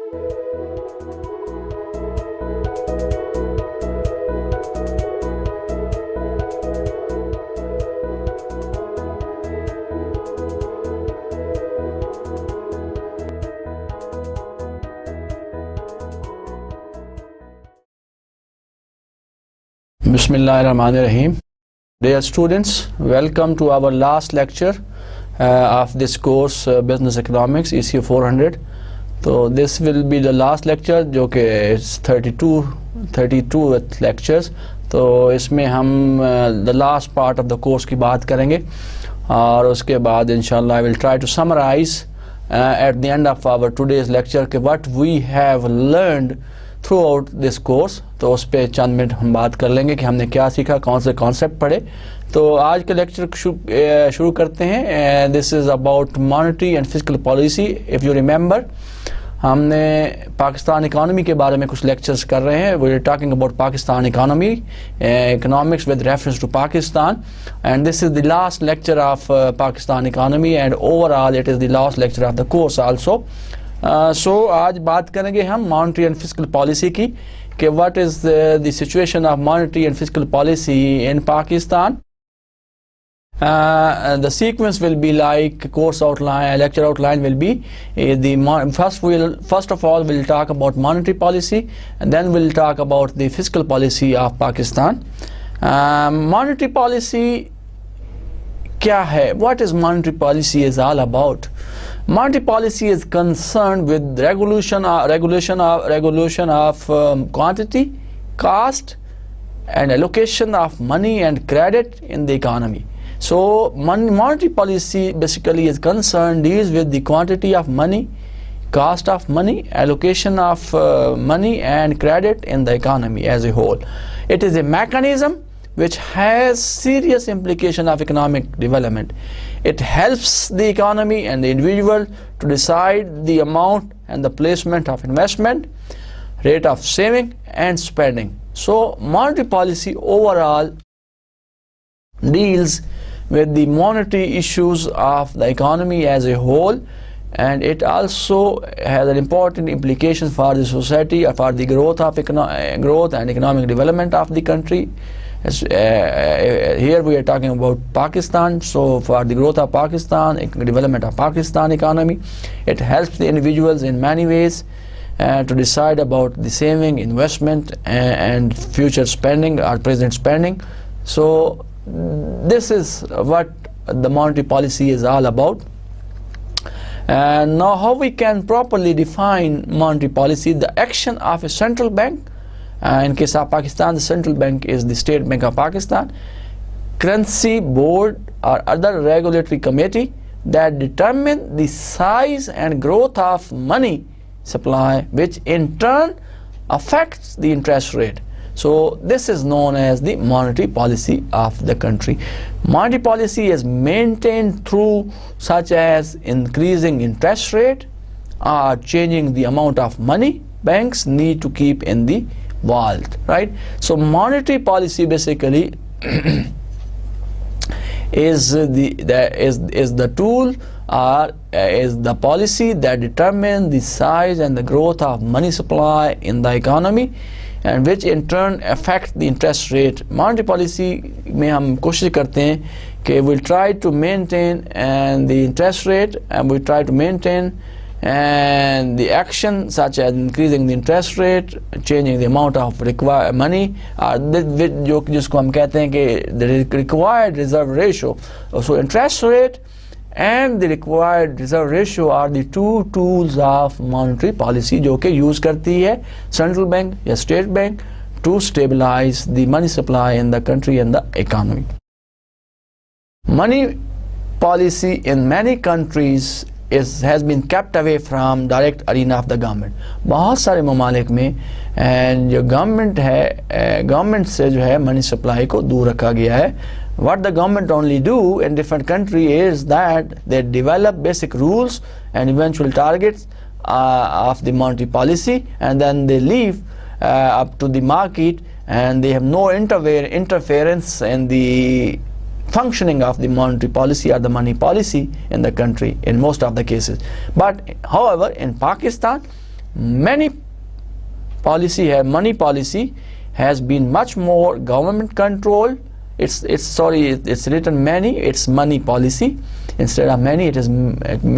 Bismillahirrahmanirrahim. Dear students, welcome to our last lecture of this course Business Economics ECU 400. So this will be the last lecture जो कि it's 32 lectures. तो इसमें हम the last part of the course की बात करेंगे और उसके बाद इंशाल्लाह I will try to summarize at the end of our today's lecture कि what we have learned throughout this course. तो उस पर चंद मिनट हम बात कर लेंगे कि हमने क्या सीखा, कौन से कॉन्सेप्ट पढ़े. तो आज का लेक्चर शुरू करते हैं. This is about monetary and fiscal policy. If you remember, हमने पाकिस्तान इकानमी के बारे में कुछ लेक्चर्स कर रहे हैं. We are talking about Pakistan economy, economics with reference to Pakistan, and this is the last lecture of Pakistan economy and overall it is the last lecture of the course also. So आज बात करेंगे हम मॉनेटरी एंड फिस्कल पॉलिसी की कि what is the situation of monetary and fiscal policy in Pakistan. The sequence will be like course outline, lecture outline will be first of all we'll talk about monetary policy, and then we'll talk about the fiscal policy of Pakistan. Monetary policy क्या है? What is monetary policy is all about? Monetary policy is concerned with regulation of quantity, cost, and allocation of money and credit in the economy. So monetary policy basically is concerned, deals with the quantity of money, cost of money, allocation of money and credit in the economy as a whole. It is a mechanism which has serious implication of economic development. It helps the economy and the individual to decide the amount and the placement of investment, rate of saving and spending. So monetary policy overall deals with the monetary issues of the economy as a whole, and it also has an important implication for the society, for the growth and economic development of the country. Here we are talking about Pakistan. So for the growth of Pakistan, development of Pakistan economy, it helps the individuals in many ways to decide about the saving, investment and future spending or present spending. So this is what the monetary policy is all about. And now how we can properly define monetary policy? The action of a central bank, in case of Pakistan, the central bank is the State Bank of Pakistan, currency board or other regulatory committee that determine the size and growth of money supply, which in turn affects the interest rate. So this is known as the monetary policy of the country. Monetary policy is maintained through such as increasing interest rate or changing the amount of money banks need to keep in the vault, right? So monetary policy basically is the tool or is the policy that determines the size and the growth of money supply in the economy, and which in turn affect the interest rate. Monetary policy में हम कोशिश करते हैं कि we'll try to maintain the interest rate, and we try to maintain and the action such as increasing the interest rate, changing the amount of required money, or जो जिसको हम कहते हैं कि the required reserve ratio. So interest rate and the required reserve ratio are the two tools of monetary policy जो कि use करती है central bank या state bank to stabilize the money supply in the country and the economy. Money policy in many countries has been kept away from direct arena of the government. बहुत सारे ममालिक में जो government है, government से जो है मनी सप्लाई को दूर रखा गया है. What the government only do in different country is that they develop basic rules and eventual targets of the monetary policy, and then they leave up to the market, and they have no interference in the functioning of the monetary policy or the money policy in the country in most of the cases. But however, in Pakistan, money policy has been much more government controlled. It's written many, it's money policy instead of many. It is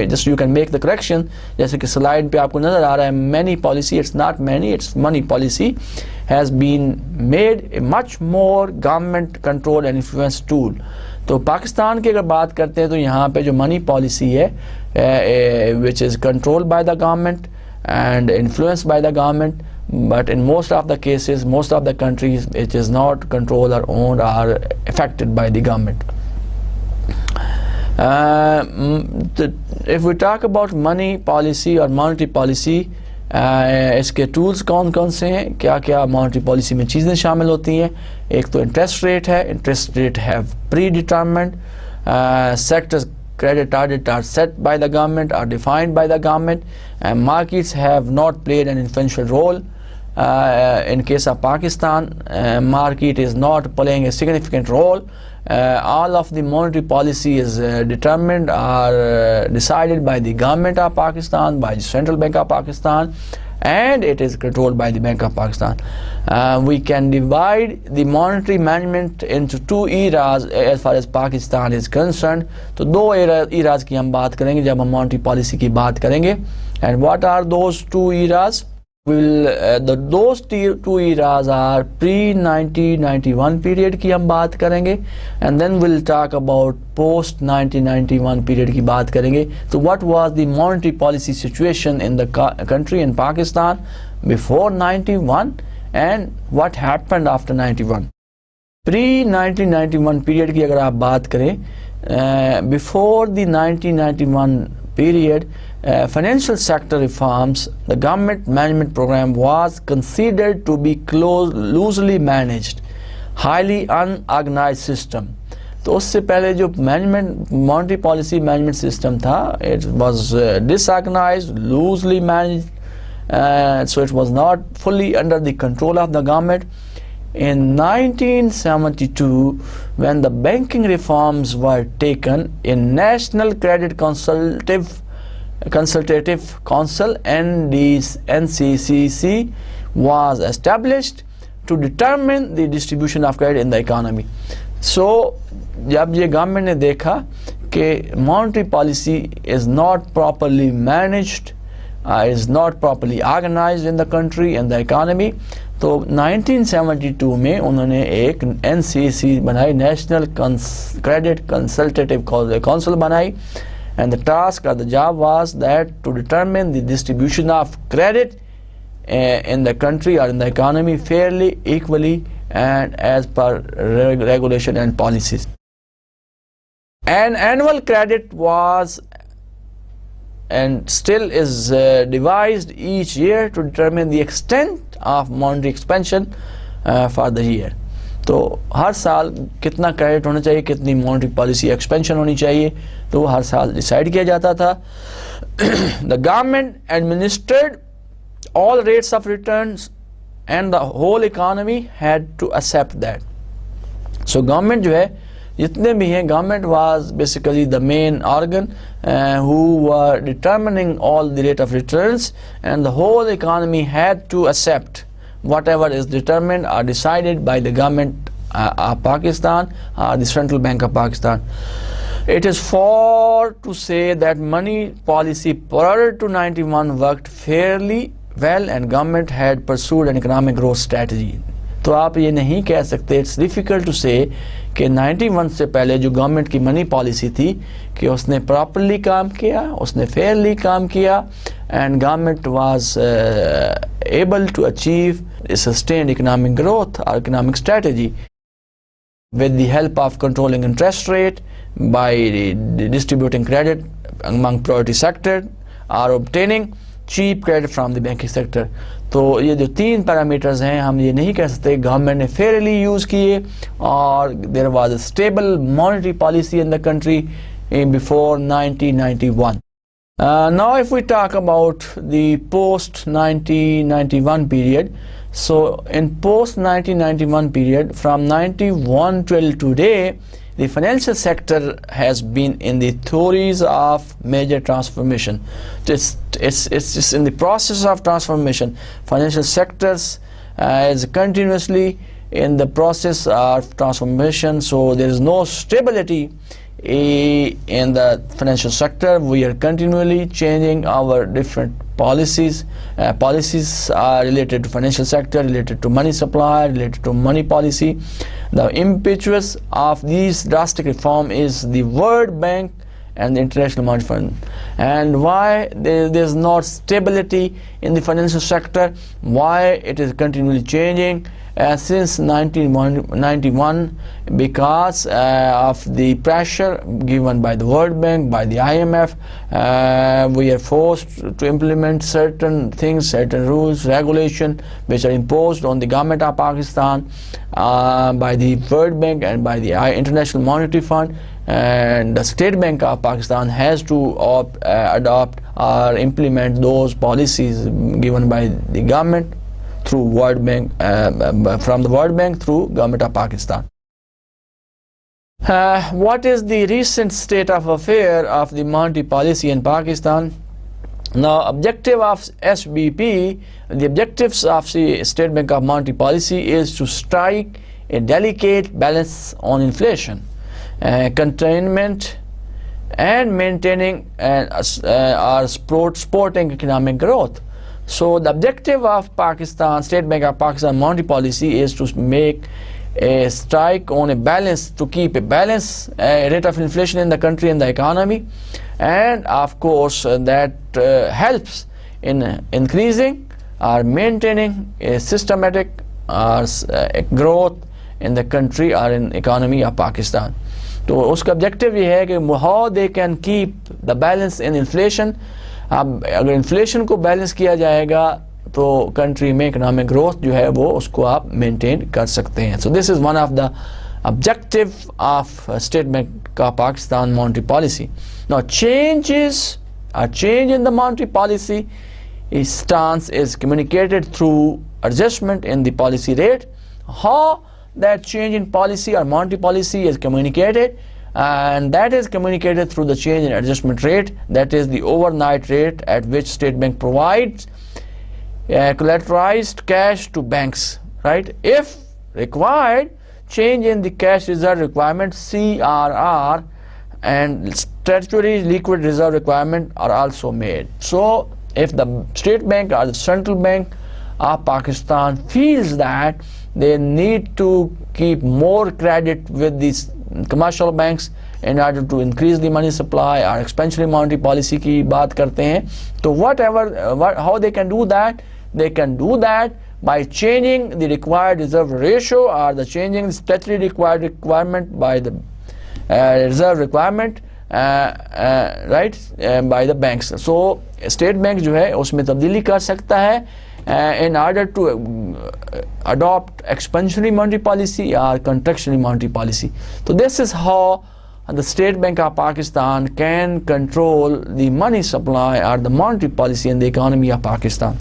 just, you can make the correction, जैसे कि slide पे आपको नजर आ रहा है many policy, it's not many, it's money policy has been made a much more government control and influence tool. तो पाकिस्तान की अगर बात करते हैं तो यहाँ पे जो मनी पॉलिसी है which is controlled by the government and influenced by the government, but in most of the cases, most of the countries, it is not controlled or owned or affected by the government. If we talk about money policy or monetary policy, इसके tools कौन कौन से हैं, क्या क्या monetary policy में चीज़ें शामिल होती हैं. एक तो इंटरेस्ट रेट है. Interest rate have pre determined. Sectors credit targets are set by the government, are defined by the government, and markets have not played an influential role. In case of Pakistan, market is not playing a significant role. All of the monetary policy is determined or decided by the government of Pakistan, by the Central Bank of Pakistan, and it is controlled by the Bank of Pakistan. We can divide the monetary management into two eras as far as Pakistan is concerned. तो दो eras की हम बात करेंगे जब हम monetary policy की बात करेंगे. And what are those two eras? Those two eras are pre-1991 period की हम बात करेंगे, and then we'll talk about post-1991 period की बात करेंगे. So what was the monetary policy situation in the country, in Pakistan, before 91, and what happened after 91? Pre-1991 period की अगर आप बात करें, before the 1991 period, financial sector reforms, the government management program was considered to be loosely managed, highly unorganized system. तो उससे पहले जो management monetary policy management system था, it was disorganized, loosely managed, so it was not fully under the control of the government. In 1972, when the banking reforms were taken, a National Credit Consultative Council NCCC was established to determine the distribution of credit in the economy. So जब ये government ने देखा कि monetary policy is not properly managed, is not properly organized in the country and the economy, तो 1972 में उन्होंने एक NCC बनाई, National Credit Consultative Council बनाई, and the task or the job was that to determine the distribution of credit in the country or in the economy fairly, equally, and as per regulation and policies. An annual credit was and still is devised each year to determine the extent of monetary expansion for the year. तो हर साल कितना credit होना चाहिए, कितनी monetary policy expansion होनी चाहिए, तो वो हर साल डिसाइड किया जाता था. The government administered all rates of returns and the whole economy had to accept that. So government जो है जितने भी हैं, government was basically the main organ who were determining all the rate of returns, and the whole economy had to accept whatever is determined or decided by the government of Pakistan or the Central Bank of Pakistan. It is for to say that money policy prior to 91 worked fairly well and government had pursued an economic growth strategy. तो आप ये नहीं कह सकते, it's difficult to से कि 91 से पहले जो गवर्नमेंट की मनी पॉलिसी थी कि उसने प्रॉपरली काम किया, उसने फेयरली काम किया, and government was able to achieve sustained economic growth और economic strategy with the help of controlling interest rate, by distributing credit among priority sector, or obtaining cheap credit from the banking sector. तो ये जो तीन parameters हैं, हम ये नहीं कह सकते गवर्नमेंट ने फेयरली यूज़ किए और there was a stable monetary policy in the country before 1991. Now if we talk about the post 1991 period, so in post 1991 period from 91 till today, the financial sector has been in the theories of major transformation. It's in the process of transformation. Financial sectors is continuously in the process of transformation, so there is no stability in the financial sector. We are continually changing our different policies. Policies are related to financial sector, related to money supply, related to money policy. The impetus of these drastic reform is the World Bank and the International Monetary Fund. And why there's not stability in the financial sector, why it is continually changing since 1991, because of the pressure given by the World Bank, by the IMF. We are forced to implement certain things, certain rules, regulation which are imposed on the government of Pakistan by the World Bank and by the International Monetary Fund, and the State Bank of Pakistan has to adopt or implement those policies given by the government through World Bank, from the World Bank through Government of Pakistan. What is the recent state of affair of the monetary policy in Pakistan? Now, objective of SBP, the objectives of the State Bank of Monetary Policy is to strike a delicate balance on inflation, containment, and maintaining or supporting economic growth. So the objective of Pakistan, State Bank of Pakistan monetary policy is to make a strike on a balance, to keep a balance rate of inflation in the country and the economy, and of course that helps in increasing or maintaining a systematic growth in the country or in economy of Pakistan. तो उसका objective ये है कि how they can keep the balance in inflation. अब अगर inflation को balance किया जाएगा तो कंट्री में इकोनॉमिक ग्रोथ जो है वो उसको आप मेंटेन कर सकते हैं. So this is one of the objective of State Bank of Pakistan monetary policy. Now change in the monetary policy stance is communicated through adjustment in the policy rate. How that change in policy or monetary policy is communicated, and that is communicated through the change in adjustment rate, that is the overnight rate at which State Bank provides collateralized cash to banks, right? If required, change in the cash reserve requirement CRR and statutory liquid reserve requirement are also made. So if the State Bank or the Central Bank of Pakistan feels that they need to keep more credit with these commercial banks in order to increase the money supply or expansionary monetary policy की बात करते हैं, तो how they can do that? They can do that by changing the required reserve ratio or the changing the statutory required requirement by the reserve requirement right by the banks. So State Bank जो है उसमें तब्दीली कर सकता है in order to adopt expansionary monetary policy or contractionary monetary policy. So this is how the State Bank of Pakistan can control the money supply or the monetary policy in the economy of Pakistan.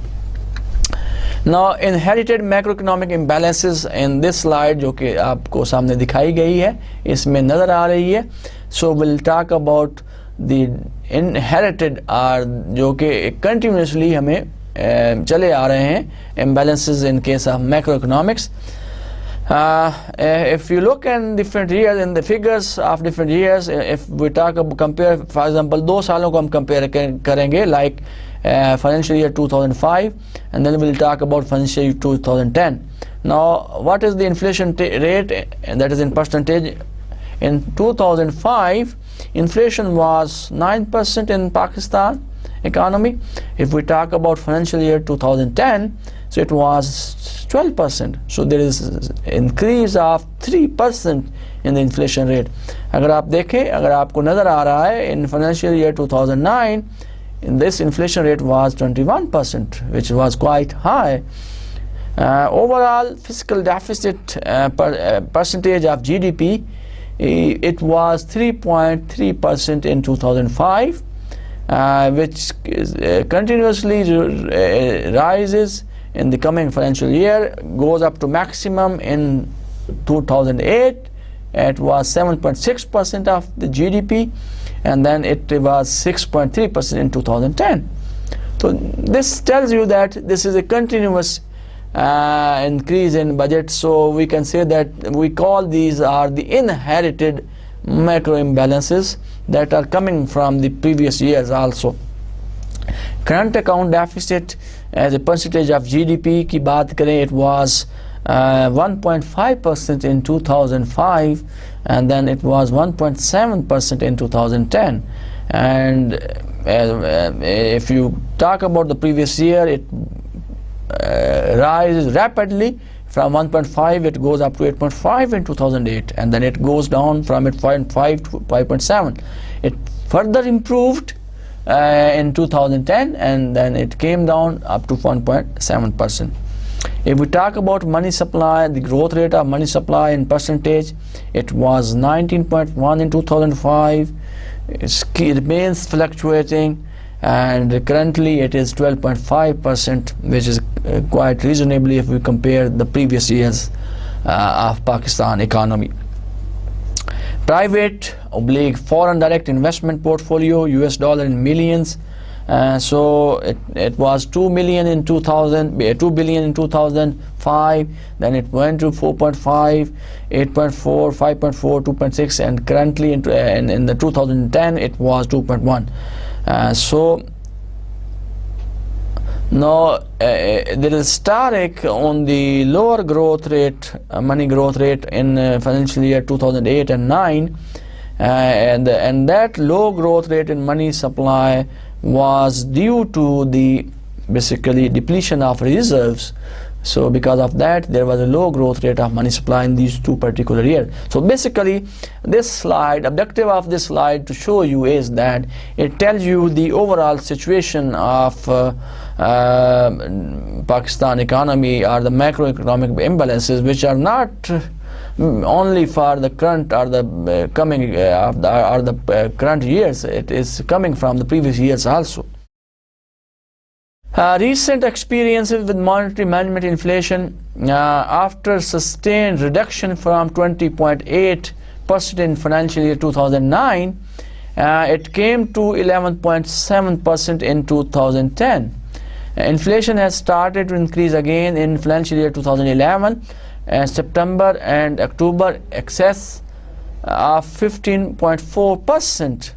Now inherited macroeconomic imbalances in this slide जो कि आपको सामने दिखाई गई है इसमें नज़र आ रही है. So we'll talk about the inherited or जो कि continuously हमें चले आ रहे हैं imbalances in case of macroeconomics. If you look in different years, in the figures of different years, if we talk about compare, for example, 2 सालों को हम compare करेंगे, like financial year 2005, and then we'll talk about financial year 2010. Now what is the inflation rate, and that is in percentage? In 2005 inflation was 9% in Pakistan economy. If we talk about financial year 2010, so it was 12%. So there is increase of 3% in the inflation rate. अगर आप देखें, अगर आपको नज़र आ रहा है, in financial year 2009 this inflation rate was 21%, which was quite high. Overall fiscal deficit percentage of GDP, it was 3.3% in 2005, which continuously rises in the coming financial year, goes up to maximum in 2008, it was 7.6% of the GDP, and then it was 6.3% in 2010. So this tells you that this is a continuous increase in budget. So we can say that we call these are the inherited macro imbalances that are coming from the previous years also. Current account deficit as a percentage of GDP की बात करें, it was 1.5% in 2005, and then it was 1.7% in 2010. And if you talk about the previous year, it rises rapidly. From 1.5 it goes up to 8.5 in 2008, and then it goes down from 5.5 to 5.7. It further improved in 2010, and then it came down up to 1.7%. If we talk about money supply, the growth rate of money supply in percentage, it was 19.1 in 2005. It remains fluctuating, and currently it is 12.5%, which is quite reasonably if we compare the previous years of Pakistan economy. Private / foreign direct investment portfolio, US dollar in millions. So it was 2 billion in 2005, then it went to 4.5, 8.4, 5.4, 2.6, and currently in the 2010 it was 2.1. So now there is static on the lower growth rate, money growth rate in financial year 2008 and 9, and that low growth rate in money supply was due to the basically depletion of reserves. So because of that, there was a low growth rate of money supply in these two particular years. So basically this slide, objective of this slide to show you is that it tells you the overall situation of Pakistan economy, or the macroeconomic imbalances, which are not only for the current or the coming current years. It is coming from the previous years also. Recent experiences with monetary management inflation, after sustained reduction from 20.8% in financial year 2009, it came to 11.7% in 2010. Inflation has started to increase again in financial year 2011, and September and October excess of 15.4%.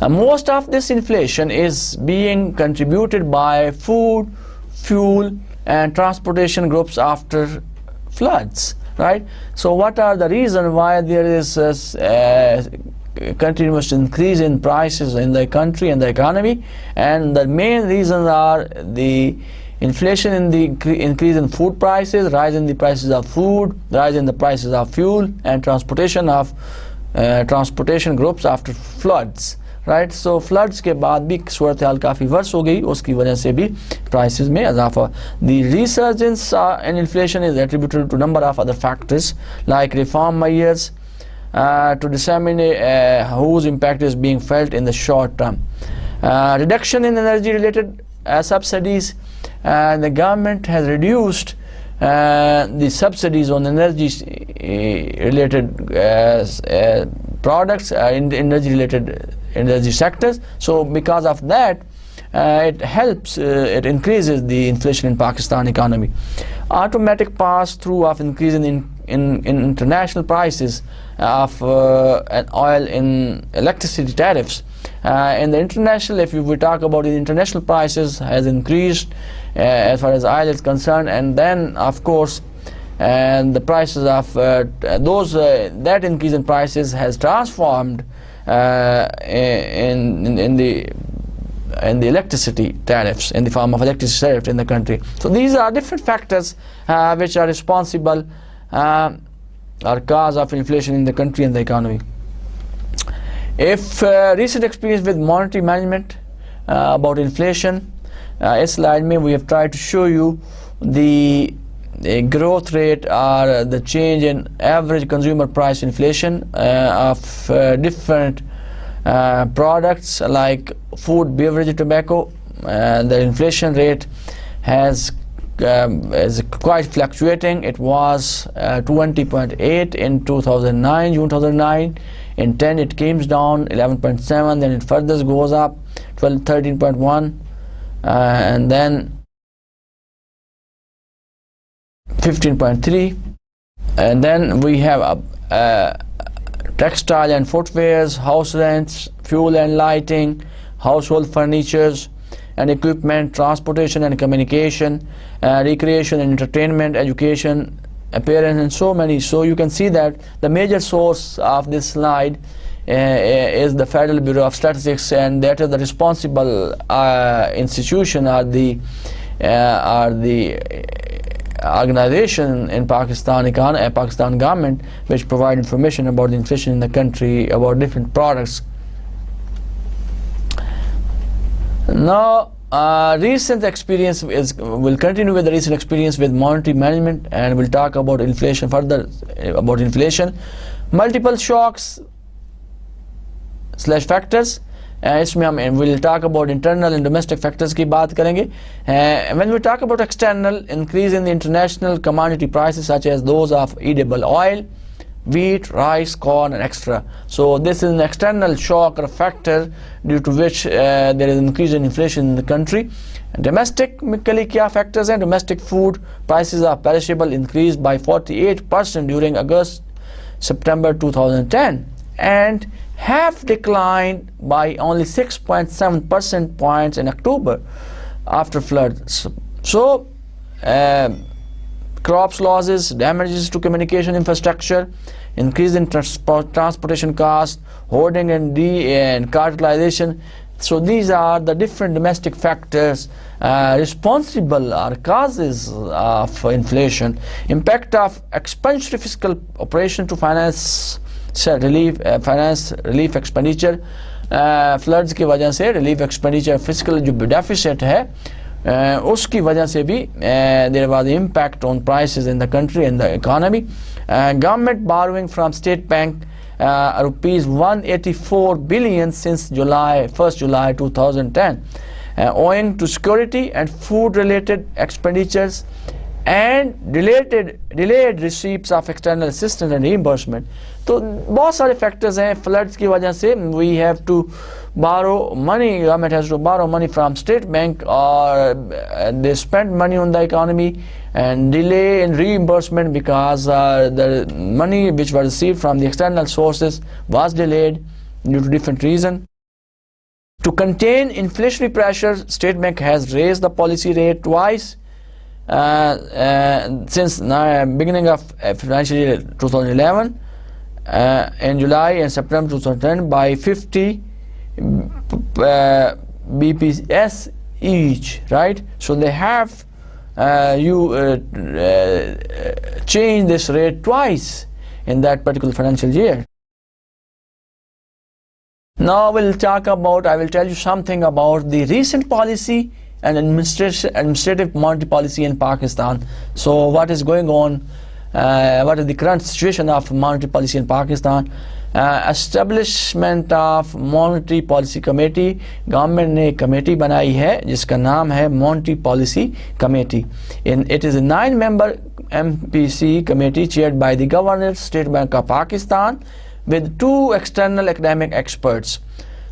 Most of this inflation is being contributed by food, fuel, and transportation groups after floods, right? So what are the reasons why there is continuous increase in prices in the country and the economy? And the main reasons are the inflation in the increase in food prices, rise in the prices of food, rise in the prices of fuel, and transportation groups after floods, right? So floods के बाद भी सूरत हाल काफ़ी verse हो गई, उसकी वजह से भी prices में इजाफा. The resurgence in inflation is attributed to number of other factors like reform measures to disseminate whose impact is being felt in the short term. Reduction in energy related subsidies. The government has reduced the subsidies on energy related products in energy related energy sectors. So because of that, it helps, it increases the inflation in Pakistan economy. Automatic pass through of increase in international prices of oil in electricity tariffs. In the international, if we talk about the international prices has increased as far as oil is concerned, and then of course and the prices of that increase in prices has transformed in the electricity tariffs, in the form of electricity tariffs in the country. So these are different factors which are responsible or cause of inflation in the country and the economy. If recent experience with monetary management about inflation, इस slide में we have tried to show you the growth rate or the change in average consumer price inflation of different products like food, beverage, tobacco. The inflation rate has is quite fluctuating. It was 20.8 in 2009, June 2009. In 10 it came down 11.7, then it further goes up 13.1, and then 15.3, and then we have textile and footwears, house rents, fuel and lighting, household furnitures and equipment, transportation and communication, recreation and entertainment, education, appearance, and so many. So you can see that the major source of this slide is the Federal Bureau of Statistics, and that is the responsible institution or the organization in Pakistan government which provide information about the inflation in the country, about different products. Now recent experience will continue with the recent experience with monetary management, and we'll talk about inflation further, about inflation, multiple shocks / factors. इसमें हम will talk about internal and domestic factors की बात करेंगे. When we talk about external, increase in the international commodity prices such as those of edible oil, wheat, rice, corn, and extra. So this is an external shock or factor due to which there is an increase in inflation in the country. Domestically क्या factors हैं? Domestic food prices of perishable increased by 48% during August-September 2010 and have declined by only 6.7 percentage points in October after floods. So crops losses, damages to communication infrastructure, increase in transportation costs, hoarding and cartelization. So these are the different domestic factors responsible or causes of inflation. Impact of expansionary fiscal operation to finance relief expenditure. Floods की वजह से relief expenditure physical जो deficit है उसकी वजह से भी there was impact on prices in the country and the economy. Government borrowing from state bank rupees 184 billion since1st July 2010 owing to security and food related expenditures and delayed receipts of external assistance and reimbursement. तो बहुत सारे factors हैं floods की वजह से. We have to borrow money, government has to borrow money from state bank, or they spend money on the economy and delay in reimbursement because the money which was received from the external sources was delayed due to different reasons. To contain inflationary pressure, state bank has raised the policy rate twice since beginning of financial year 2011 in July and September 2010 by 50 BPS each, right? So they have changed this rate twice in that particular financial year. Now I will tell you something about the recent policy and administrative monetary policy in Pakistan. So what is going on? What is the current situation of monetary policy in Pakistan? Establishment of Monetary Policy Committee. Government ने एक committee बनाई है जिसका नाम है Monetary Policy Committee. It is a 9-member MPC committee chaired by the Governor, State Bank of Pakistan, with 2 external academic experts.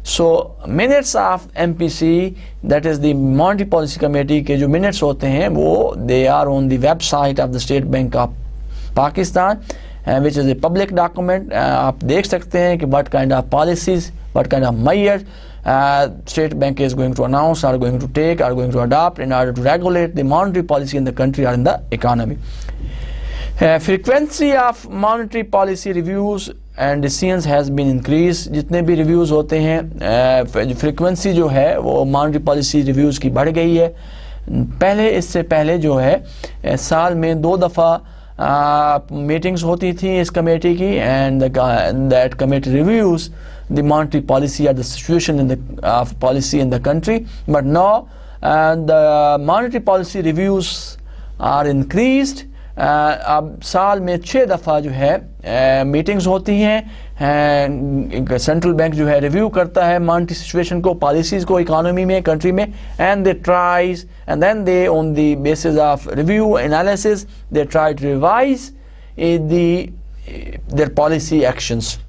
So minutes of MPC, that is the Monetary Policy Committee के जो minutes होते हैं वो they are on the website of the State Bank of Pakistan, which is a public document. आप देख सकते हैं कि what kind of policies, what kind of measures State Bank is going to announce, are going to take, are going to adopt in order to regulate the monetary policy in the country or in the economy. Frequency of monetary policy reviews and decisions has been increased. जितने भी reviews होते हैं frequency जो है वो monetary policy reviews की बढ़ गई है. इससे पहले जो है साल में 2 दफ़ा meetings होती थी इस कमेटी की, and that committee reviews the monetary policy or the situation in the policy in the country. But now the monetary policy reviews are increased अब साल में 6 दफ़ा जो है मीटिंग्स होती हैं, सेंट्रल बैंक जो है रिव्यू करता है मॉनेटरी सिचुएशन को, पॉलिसीज़ को इकोनॉमी में, कंट्री में, and they tries and then they on the basis of review analysis they try to revise their policy actions.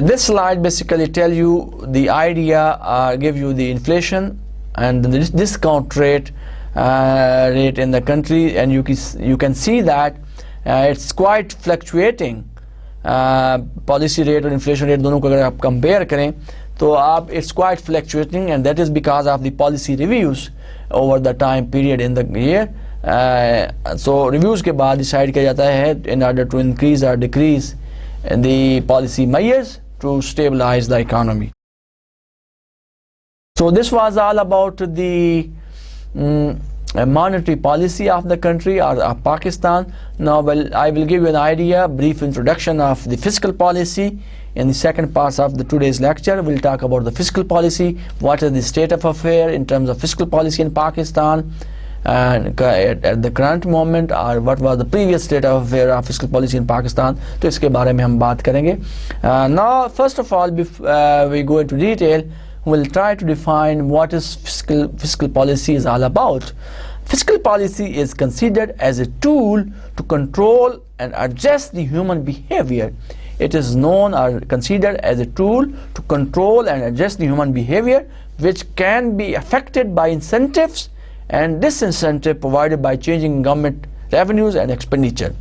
This slide basically tell you the idea, give you the inflation and the discount rate in the country, and you can see that it's quite fluctuating. Policy rate और inflation rate दोनों को अगर आप compare करें तो आप it's quite fluctuating, and that is because of the policy reviews over the time period in the year. So reviews के बाद decide किया जाता है in order to increase or decrease the policy measures to stabilize the economy. So this was all about the monetary policy of the country or of Pakistan. Now I will give you an idea, brief introduction of the fiscal policy. In the second part of the today's lecture, we'll talk about the fiscal policy, what is the state of affair in terms of fiscal policy in Pakistan and at the current moment, or what was the previous state of affair of fiscal policy in Pakistan. तो इसके बारे में हम बात करेंगे. Now first of all, before we go into detail, we'll try to define what is fiscal policy is all about. Fiscal policy is considered as a tool to control and adjust the human behavior. It is known or considered as a tool to control and adjust the human behavior, which can be affected by incentives and disincentive provided by changing government revenues and expenditure.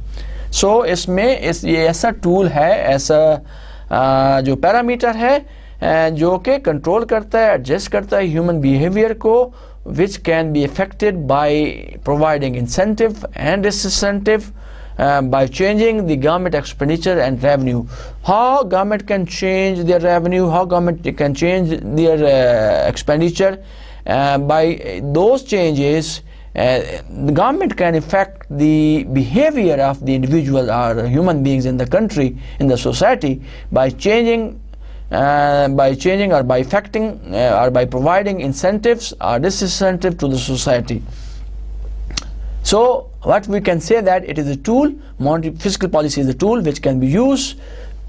So इसमें ये ऐसा tool है, ऐसा जो parameter है जो कि control करता है, एडजस्ट करता है ह्यूमन बिहेवियर को, which can be affected by providing incentive and disincentive by changing the government expenditure and revenue. How government can change their revenue, how government can change their expenditure. By those changes, the government can affect the behavior of the individual or human beings in the country, in the society, by changing or by affecting or by providing incentives or disincentive to the society. So what we can say that it is a tool, fiscal policy is a tool which can be used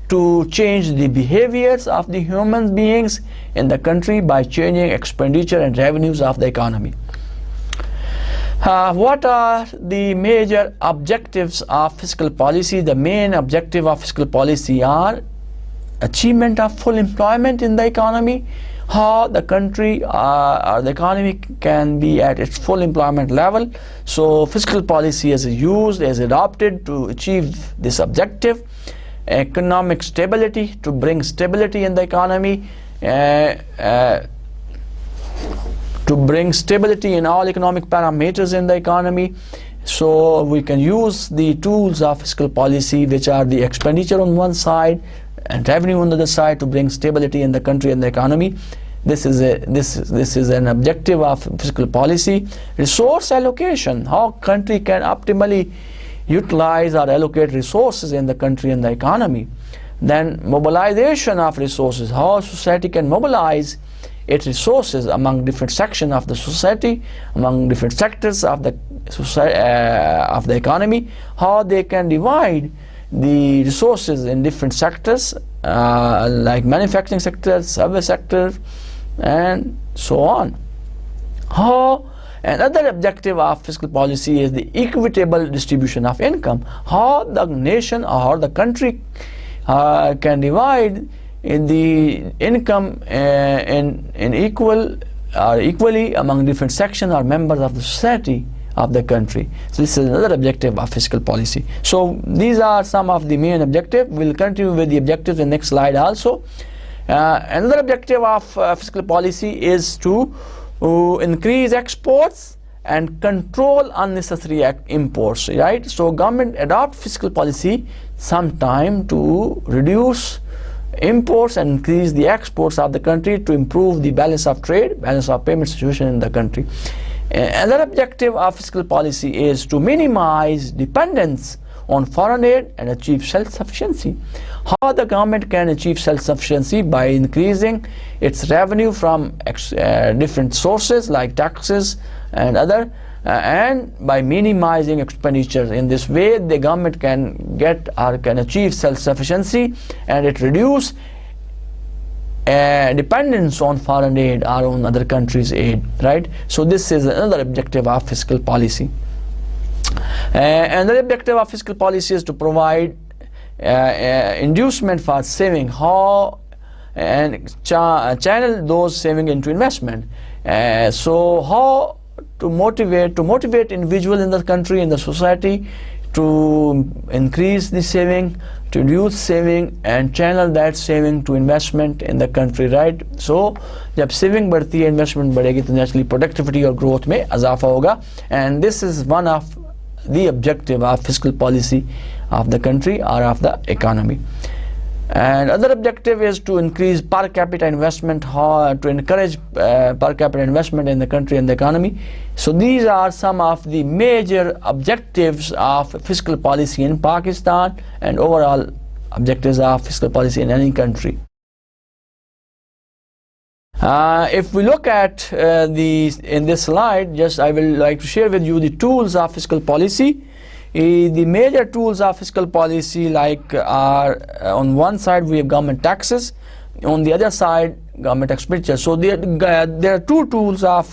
to change the behaviors of the human beings in the country by changing expenditure and revenues of the economy. What are the major objectives of fiscal policy? The main objective of fiscal policy are achievement of full employment in the economy, how the country or the economy can be at its full employment level. So fiscal policy is used, is adopted to achieve this objective. Economic stability, to bring stability in the economy, to bring stability in all economic parameters in the economy. So we can use the tools of fiscal policy, which are the expenditure on one side and revenue on the other side, to bring stability in the country and the economy. This is an objective of fiscal policy. Resource allocation, how country can optimally utilize or allocate resources in the country and the economy. Then mobilization of resources, how society can mobilize its resources among different sections of the society, among different sectors of the economy, how they can divide the resources in different sectors like manufacturing sector, service sector, and so on. Another objective of fiscal policy is the equitable distribution of income, how the nation or the country can divide in the income equally among different sections or members of the society of the country. So this is another objective of fiscal policy. So these are some of the main objectives. We'll continue with the objectives in the next slide also. Another objective of fiscal policy is to increase exports and control unnecessary imports, right? So government adopt fiscal policy sometime to reduce imports and increase the exports of the country to improve the balance of trade, balance of payment situation in the country. Another objective of fiscal policy is to minimize dependence on foreign aid and achieve self-sufficiency. How the government can achieve self-sufficiency? By increasing its revenue from different sources like taxes and other, and by minimizing expenditures. In this way, the government can get or can achieve self-sufficiency, and it reduce dependence on foreign aid or on other countries' aid, right? So this is another objective of fiscal policy. Another objective of fiscal policy is to provide inducement for saving, how and channel those saving into investment. So how to motivate individuals in the country, in the society, to increase the saving, to reduce saving and channel that saving to investment in the country, right? So जब saving बढ़ती है, investment बढ़ेगी, तो naturally productivity और growth में इजाफा होगा. And this is one of the objective of fiscal policy of the country or of the economy. And other objective is to increase per capita investment, to encourage per capita investment in the country and the economy. So these are some of the major objectives of fiscal policy in Pakistan and overall objectives of fiscal policy in any country. If we look at in this slide, just I will like to share with you the tools of fiscal policy. The major tools of fiscal policy are on one side we have government taxes, on the other side government expenditure. So there are two tools of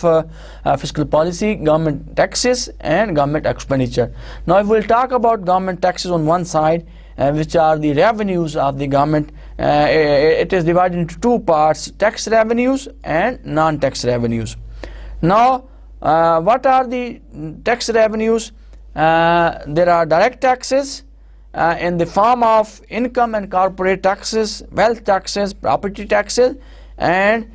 fiscal policy: government taxes and government expenditure. Now if we'll talk about government taxes on one side, which are the revenues of the government, it is divided into two parts: tax revenues and non-tax revenues. Now what are the tax revenues? There are direct taxes in the form of income and corporate taxes, wealth taxes, property taxes, and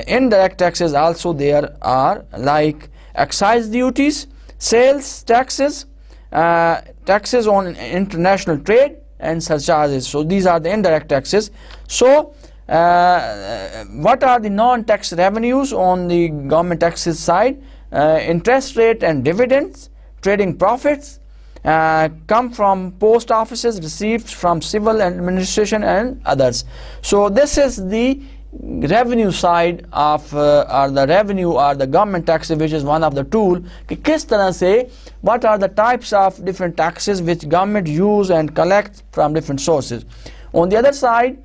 indirect taxes also there are, like excise duties, sales taxes, taxes on international trade, and surcharges. So these are the indirect taxes. So what are the non-tax revenues on the government taxes side? Interest rate and dividends, trading profits, come from post offices, receipts from civil administration and others. So this is the revenue side of or the revenue or the government taxes, which is one of the tool कि किस तरह से what are the types of different taxes which government use and collect from different sources. On the other side,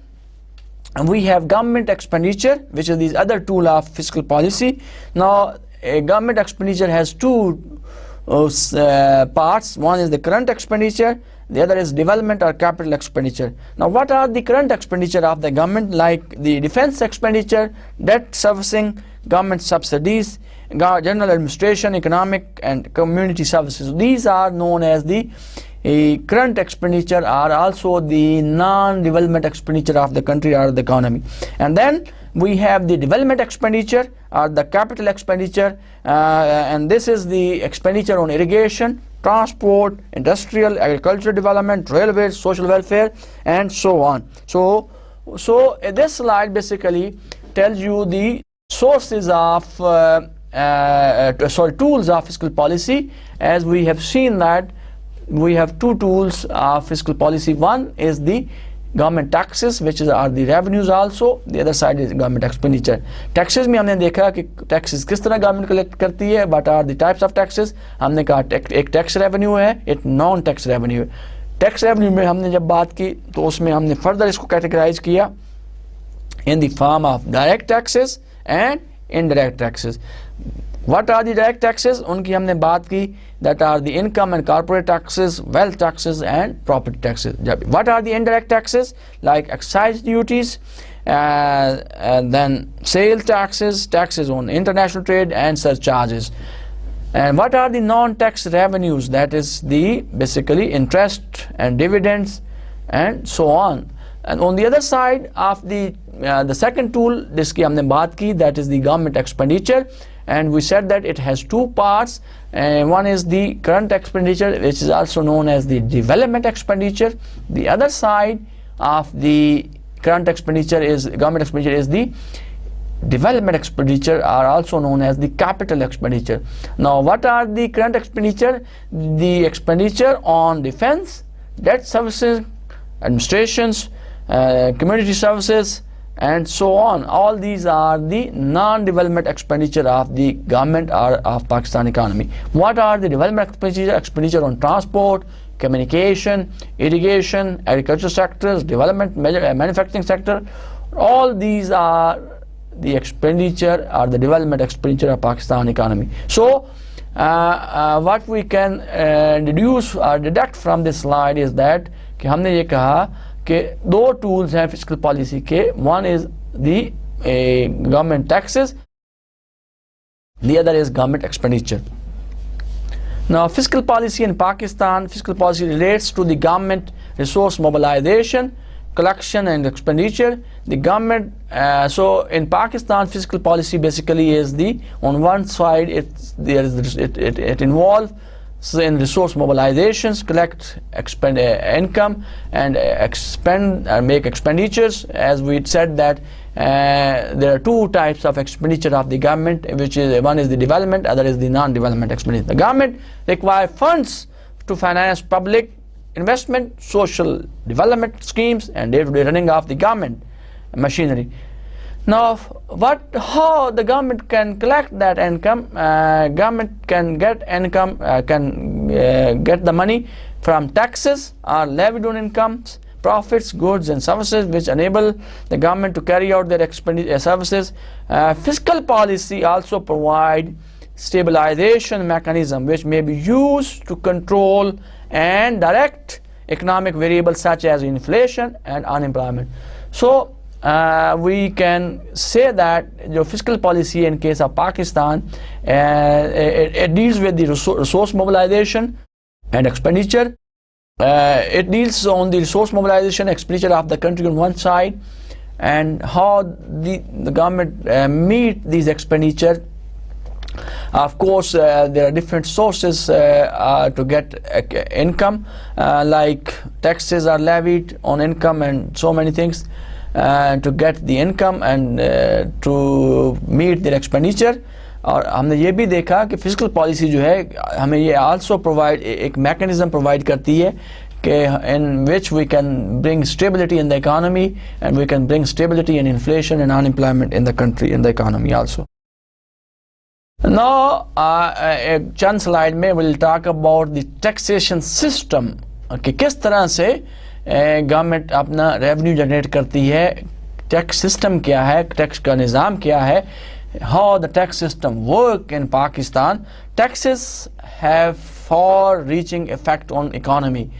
we have government expenditure, which is the other tool of fiscal policy. Now a government expenditure has two parts. One is the current expenditure, the other is development or capital expenditure. Now what are the current expenditure of the government? Like the defense expenditure, debt servicing, government subsidies, general administration, economic and community services. These are known as the current expenditure, are also the non-development expenditure of the country or the economy. And then we have the development expenditure or the capital expenditure, and this is the expenditure on irrigation, transport, industrial, agricultural development, railways, social welfare, and so on. So this slide basically tells you the sources of tools of fiscal policy. As we have seen that we have two tools of fiscal policy. One is the government taxes, which are the revenues also. The other side is government expenditure. Taxes में हमने देखा कि taxes किस तरह government collect करती है. What are the types of taxes? हमने कहा एक tax revenue है, एक non tax revenue है. Tax revenue में हमने जब बात की तो उसमें हमने further इसको categorize किया in the form of direct taxes and indirect taxes. What are the direct taxes? उनकी हमने बात की, that are the income and corporate taxes, wealth taxes and property taxes. What are the indirect taxes? Like excise duties, and then sales taxes, taxes on international trade and surcharges. And what are the non-tax revenues? That is the basically interest and dividends and so on. And on the other side of the second tool जिसकी हमने बात की, that is the government expenditure. And we said that it has two parts. One is the current expenditure, which is also known as the development expenditure. The other side of the current expenditure is government expenditure is the development expenditure are also known as the capital expenditure. Now, what are the current expenditure? The expenditure on defense, debt services, administrations, community services, and so on. All these are the non-development expenditure of the government or of Pakistan economy. What are the development expenditure? Expenditure on transport, communication, irrigation, agriculture sectors, development, manufacturing sector. All these are the expenditure or the development expenditure of Pakistan economy. So what we can deduce or deduct from this slide is that कि हमने ये कहा कि दो tools हैं fiscal policy के. One is the government taxes, the other is government expenditure. Now, fiscal policy in Pakistan, fiscal policy relates to the government resource mobilization, collection and expenditure. The government, so in Pakistan, fiscal policy basically is the, on one side it involves in resource mobilizations, collect, expend income, and make expenditures. As we said that there are two types of expenditure of the government, which is one is the development, other is the non-development expenditure. The government requires funds to finance public investment, social development schemes, and day-to-day running of the government machinery. Now, how the government can collect that income? Government can get income, get the money from taxes or levied on incomes, profits, goods and services, which enable the government to carry out their services. Fiscal policy also provide stabilization mechanism which may be used to control and direct economic variables such as inflation and unemployment. So we can say that the fiscal policy in case of Pakistan, it deals with the resource mobilization and expenditure. It deals on the resource mobilization expenditure of the country on one side, and how the government meet these expenditure. Of course, there are different sources to get income, like taxes are levied on income and so many things to get the income and to meet their expenditure. और हमने ये भी देखा कि physical policy जो है हमें ये आल्सो प्रोवाइड एक मैकेनिज्म प्रोवाइड करती है कि in which we can bring stability in the economy, and we can bring stability in inflation and unemployment in the country, in the economy also. Now, एक चंद slide में we'll talk about the taxation system, कि किस तरह से government अपना revenue generate करती है, tax system क्या है, टैक्स का निज़ाम क्या है, how the tax system work in Pakistan. Taxes have far-reaching effect on economy.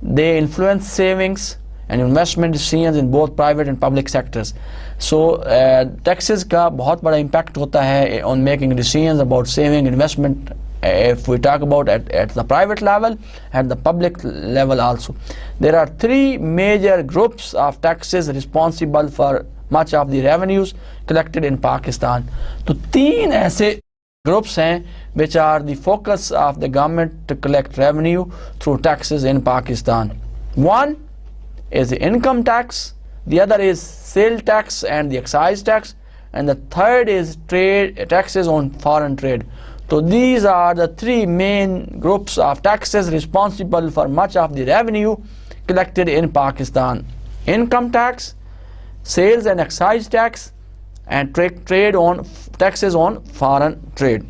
They influence savings and investment decisions in both private and public sectors. So taxes का बहुत बड़ा impact होता है on making decisions about saving, investment, if we talk about at the private level, at the public level also. There are three major groups of taxes responsible for much of the revenues collected in Pakistan. तो तीन ऐसे groups हैं which are the focus of the government to collect revenue through taxes in Pakistan. One is the income tax, the other is sale tax and the excise tax, and the third is trade taxes on foreign trade. So these are the three main groups of taxes responsible for much of the revenue collected in Pakistan: income tax, sales and excise tax, and taxes on foreign trade.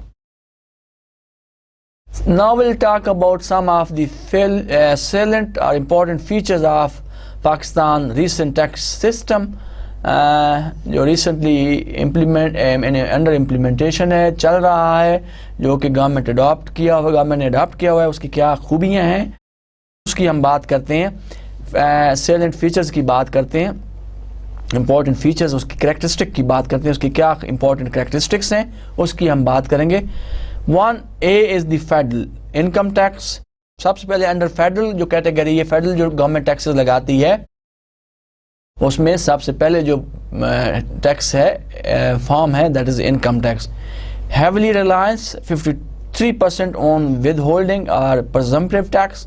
Now we'll talk about some of the salient or important features of Pakistan recent tax system, जो recently under implementation है, चल रहा है, जो कि government ने adopt किया हुआ है, उसकी क्या खूबियाँ हैं उसकी हम बात करते हैं, salient features की बात करते हैं, important features उसकी characteristic की बात करते हैं, उसकी क्या important characteristics हैं उसकी हम बात करेंगे. 1A is the federal income tax. सबसे पहले अंडर फेडरल जो कैटेगरी है, फेडरल जो गवर्नमेंट टैक्सेस लगाती है, उसमें सबसे पहले जो टैक्स है फॉर्म है, that is income tax. Heavily Reliance 53% on with holding और presumptive tax.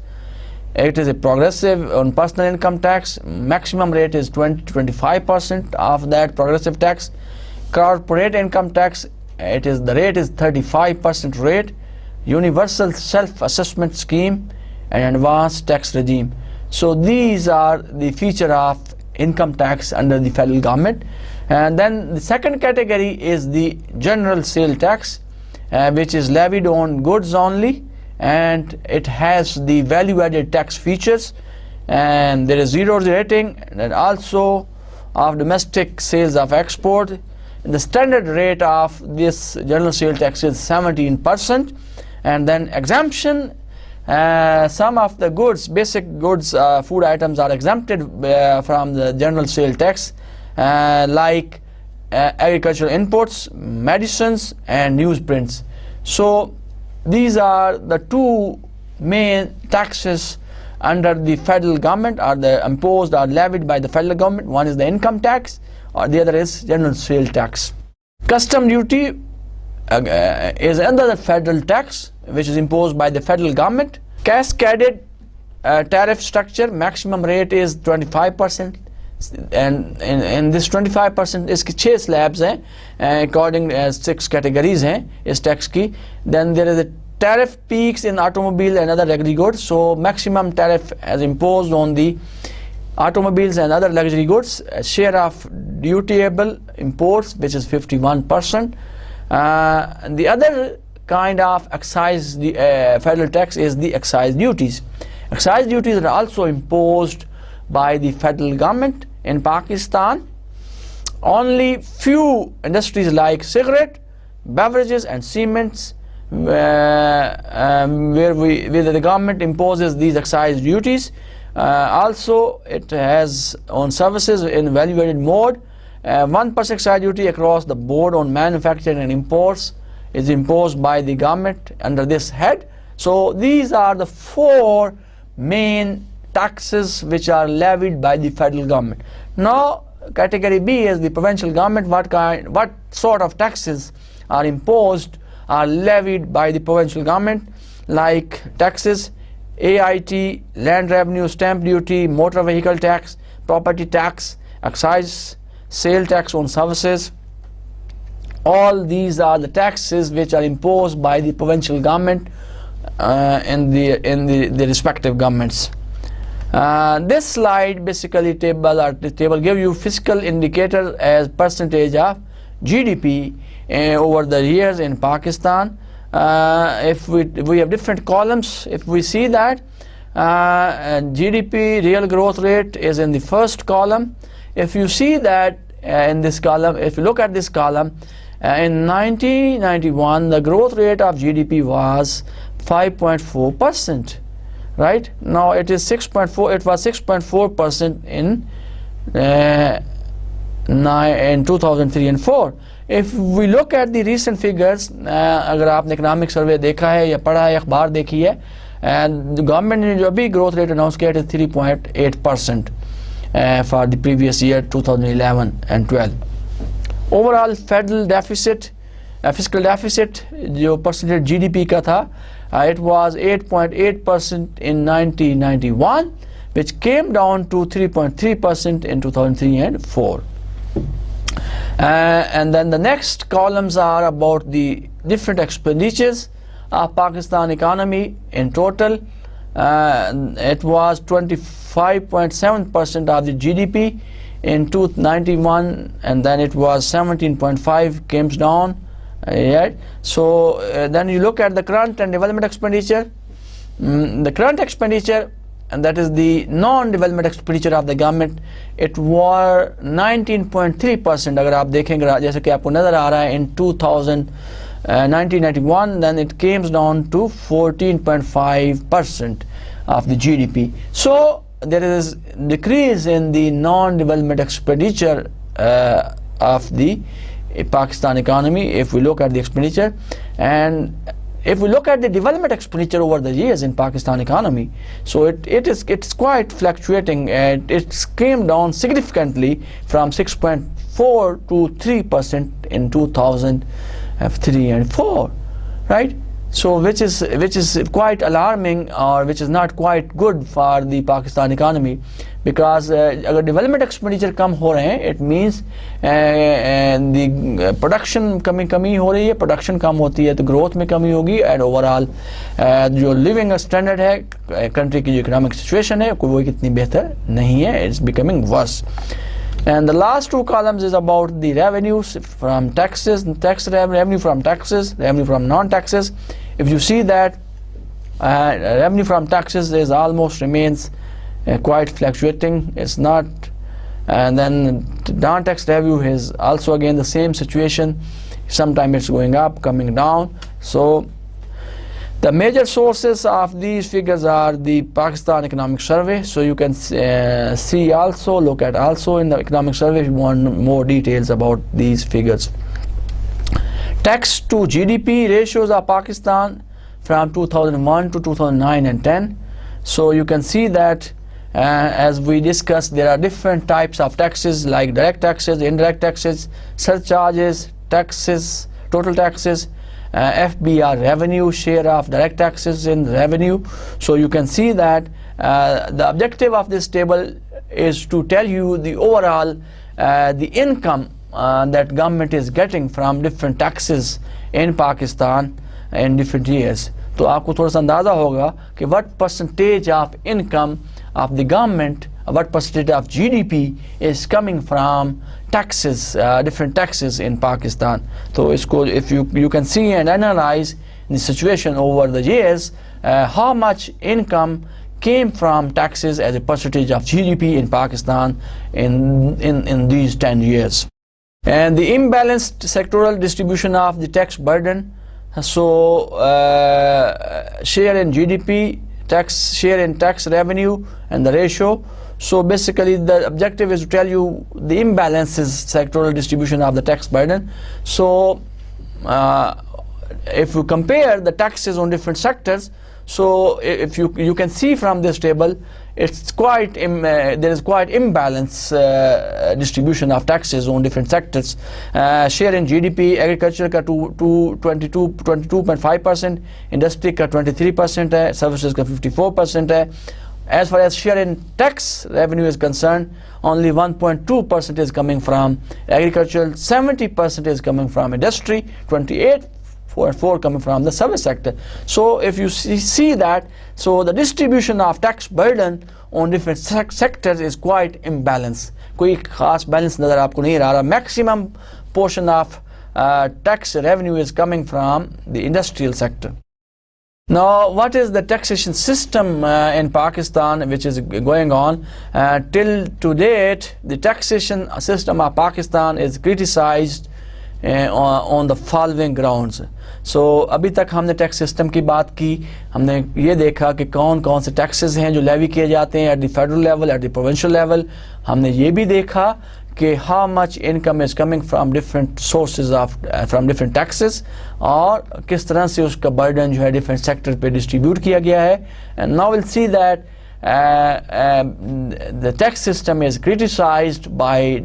It is a progressive on personal income tax. Maximum rate is 20 to 25% of that progressive tax. corporate income tax, the rate is 35% rate, universal self-assessment scheme, and advanced tax regime. So these are the feature of income tax under the federal government. And then the second category is the general sale tax, which is levied on goods only, and it has the value-added tax features, and there is zero rating, and also of domestic sales of export. The standard rate of this general sale tax is 17%, and then exemption. Some of the goods, basic goods, food items are exempted from the general sale tax, like agricultural inputs, medicines, and newsprints. So these are the two main taxes under the federal government, are imposed or levied by the federal government. One is the income tax, or the other is general sale tax. Custom duty is another federal tax which is imposed by the federal government. Cascaded tariff structure, maximum rate is 25%, and in this 25% इसकी 6 slabs हैं, according as 6 categories हैं इस tax की. Then there is a tariff peaks in automobile and other luxury goods. So maximum tariff is imposed on the automobiles and other luxury goods. Share of dutiable imports, which is 51%. And the other kind of excise, the federal tax, is the excise duties. Excise duties are also imposed by the federal government in Pakistan. Only few industries like cigarette, beverages, and cements, where the government imposes these excise duties. Also, it has on services in value-added mode. 1% excise duty across the board on manufacturing and imports is imposed by the government under this head. So these are the 4 main taxes which are levied by the federal government. Now category B is the provincial government. What sort of taxes are imposed, are levied by the provincial government, like taxes, AIT, land revenue, stamp duty, motor vehicle tax, property tax, excise, sale tax on services. All these are the taxes which are imposed by the provincial government in the respective governments. This slide basically table give you fiscal indicator as percentage of GDP over the years in Pakistan. If we have different columns, if we see that GDP real growth rate is in the first column. If you see that in this column, if you look at this column, in 1991 the growth rate of GDP was 5.4%. Right now it is 6.4. It was 6.4% in 2003 and 4. If we look at the recent figures, अगर आपने economic survey देखा है या पढ़ा है, अखबार देखी है, and the government ने जो अभी growth rate announced किया है 3.8% for the previous year 2011 and 12. Overall federal deficit, fiscal deficit जो percentage GDP का था, it was 8.8% in 1991, which came down to 3.3% in 2003 and 4. And then the next columns are about the different expenditures of Pakistan economy in total. It was 25.7% of the GDP in 1991, and then it was 17.5, came down. So then you look at the current and development expenditure. The current expenditure, and that is the non-development expenditure of the government, it was 19.3%. अगर आप देखेंगे जैसे कि आपको नज़र आ रहा है in 1991, then it came down to 14.5% of the GDP. So there is decrease in the non-development expenditure of the Pakistan economy if we look at the expenditure. And if we look at the development expenditure over the years in Pakistan economy, so it's quite fluctuating, and it came down significantly from 6.4 to 3% in 2003 and 4, right? So which is quite alarming, or which is not quite good for the Pakistan economy, because अगर development expenditure कम हो रहे हैं, it means the production कमी हो रही है, production कम होती है तो growth में कमी होगी, and overall जो living standard है country की जो economic situation है वो कितनी बेहतर नहीं है, it's becoming worse. And the last two columns is about the revenues from taxes, revenue from taxes, revenue from non-taxes. If you see that revenue from taxes is almost remains quite fluctuating, it's not, and then non-tax revenue is also again the same situation. Sometimes it's going up, coming down. So the major sources of these figures are the Pakistan Economic Survey. So you can see also, look at also in the Economic Survey if you want more details about these figures. Tax to GDP ratios of Pakistan from 2001 to 2009 and 10. So you can see that as we discussed, there are different types of taxes like direct taxes, indirect taxes, surcharges, taxes, total taxes, FBR, revenue, share of direct taxes in revenue. So you can see that the objective of this table is to tell you the overall the income that government is getting from different taxes in Pakistan in different years. तो आपको थोड़ा सा अंदाज़ा होगा कि what percentage of income of the government, what percentage of GDP is coming from taxes, different taxes in Pakistan. So if you can see and analyze the situation over the years, how much income came from taxes as a percentage of GDP in Pakistan in these 10 years. And the imbalanced sectoral distribution of the tax burden. So share in GDP, tax share in tax revenue, and the ratio. So basically the objective is to tell you the imbalances sectoral distribution of the tax burden. So if you compare the taxes on different sectors, so if you can see from this table, it's quite there is quite imbalance distribution of taxes on different sectors. Share in GDP, agriculture का 22.5%, industry का 23% है, services का 54% है. As far as share in tax revenue is concerned, only 1.2% is coming from agriculture, 70% is coming from industry, 28.4% coming from the service sector. So if you see that, so the distribution of tax burden on different sectors is quite imbalanced. कोई खास balance नज़र आपको नहीं आ रहा. Maximum portion of tax revenue is coming from the industrial sector. Now, what is the taxation system in Pakistan which is going on? Till to date, the taxation system of Pakistan is criticized on the following grounds. So अभी तक हमने tax system की बात की, हमने ये देखा कि कौन कौन से टैक्सेस हैं जो लेवी किए जाते हैं at the federal level, at the provincial level. हमने ये भी देखा कि how much income is coming from different sources of from different taxes, और किस तरह से उसका बर्डन जो है डिफरेंट सेक्टर पे डिस्ट्रीब्यूट किया गया है. And now will see that the tax system is criticised by